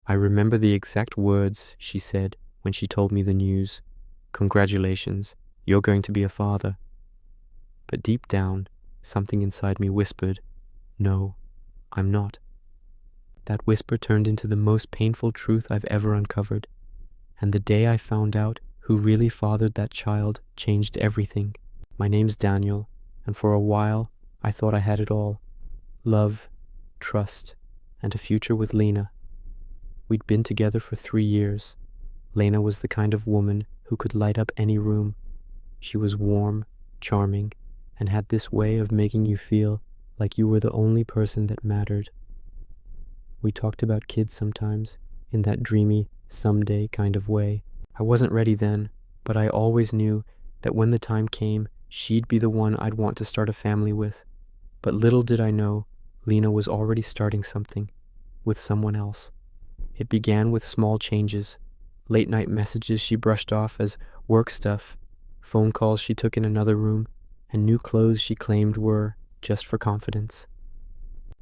I remember the exact words she said when she told me the news. "Congratulations, you're going to be a father." But deep down, something inside me whispered, "No, I'm not." That whisper turned into the most painful truth I've ever uncovered. And the day I found out who really fathered that child changed everything. My name's Daniel, and for a while, I thought I had it all. Love, trust, and a future with Lena. We'd been together for 3 years. Lena was the kind of woman who could light up any room. She was warm, charming, and had this way of making you feel like you were the only person that mattered. We talked about kids sometimes, in that dreamy, someday kind of way. I wasn't ready then, but I always knew that when the time came, she'd be the one I'd want to start a family with. But little did I know, Lena was already starting something, with someone else. It began with small changes, late-night messages she brushed off as work stuff, phone calls she took in another room, and new clothes she claimed were just for confidence.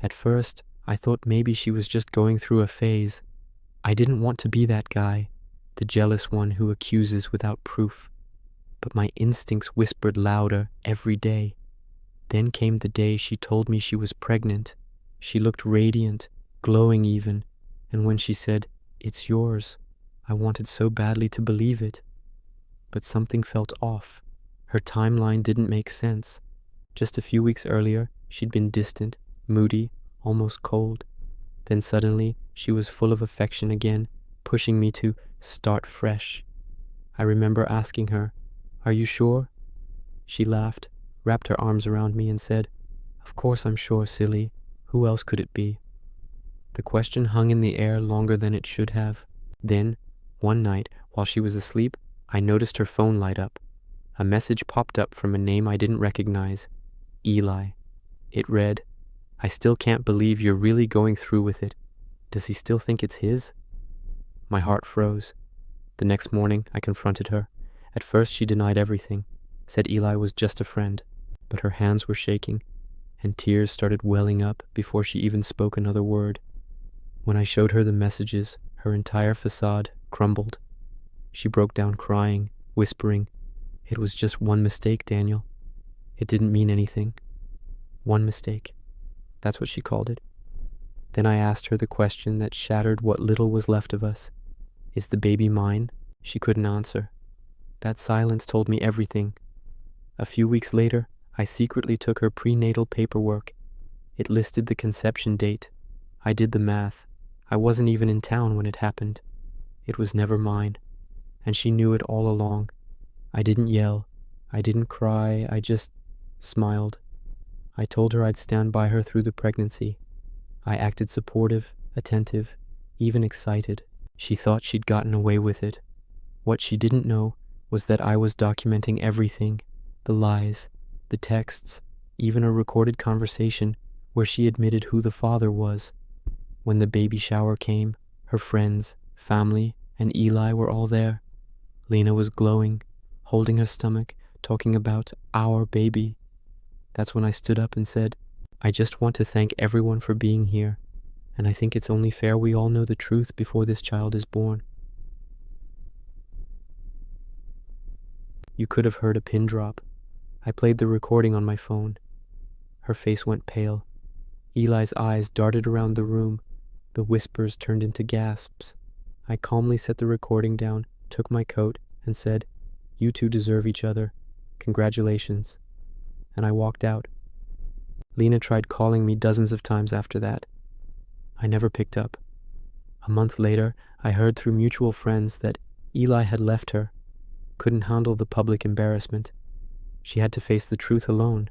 At first, I thought maybe she was just going through a phase. I didn't want to be that guy, the jealous one who accuses without proof. But my instincts whispered louder every day. Then came the day she told me she was pregnant. She looked radiant, glowing even, and when she said, "It's yours," I wanted so badly to believe it. But something felt off. Her timeline didn't make sense. Just a few weeks earlier, she'd been distant, moody, almost cold. Then suddenly, she was full of affection again, pushing me to start fresh. I remember asking her, "Are you sure?" She laughed, wrapped her arms around me and said, "Of course I'm sure, silly. Who else could it be?" The question hung in the air longer than it should have. Then, one night, while she was asleep, I noticed her phone light up. A message popped up from a name I didn't recognize. Eli. It read, "I still can't believe you're really going through with it. Does he still think it's his?" My heart froze. The next morning, I confronted her. At first, she denied everything, said Eli was just a friend, but her hands were shaking, and tears started welling up before she even spoke another word. When I showed her the messages, her entire facade crumbled. She broke down crying, whispering, "It was just one mistake, Daniel. It didn't mean anything. One mistake." That's what she called it. Then I asked her the question that shattered what little was left of us. "Is the baby mine?" She couldn't answer. That silence told me everything. A few weeks later, I secretly took her prenatal paperwork. It listed the conception date. I did the math. I wasn't even in town when it happened. It was never mine. And she knew it all along. I didn't yell. I didn't cry. I just smiled. I told her I'd stand by her through the pregnancy. I acted supportive, attentive, even excited. She thought she'd gotten away with it. What she didn't know was that I was documenting everything, the lies, the texts, even a recorded conversation where she admitted who the father was. When the baby shower came, her friends, family, and Eli were all there. Lena was glowing, holding her stomach, talking about our baby. That's when I stood up and said, "I just want to thank everyone for being here, and I think it's only fair we all know the truth before this child is born." You could have heard a pin drop. I played the recording on my phone. Her face went pale. Eli's eyes darted around the room. The whispers turned into gasps. I calmly set the recording down, took my coat, and said, "You two deserve each other. Congratulations." And I walked out. Lena tried calling me dozens of times after that. I never picked up. A month later, I heard through mutual friends that Eli had left her, couldn't handle the public embarrassment. She had to face the truth alone.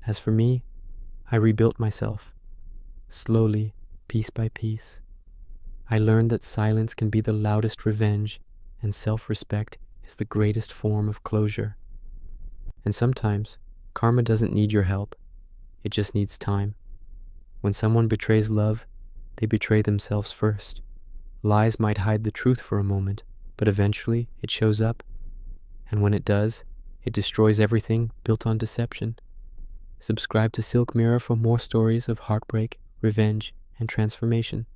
As for me, I rebuilt myself, slowly, piece by piece. I learned that silence can be the loudest revenge, and self-respect is the greatest form of closure. And sometimes, karma doesn't need your help. It just needs time. When someone betrays love, they betray themselves first. Lies might hide the truth for a moment, but eventually it shows up. And when it does, it destroys everything built on deception. Subscribe to SilkMirror for more stories of heartbreak, revenge, and transformation.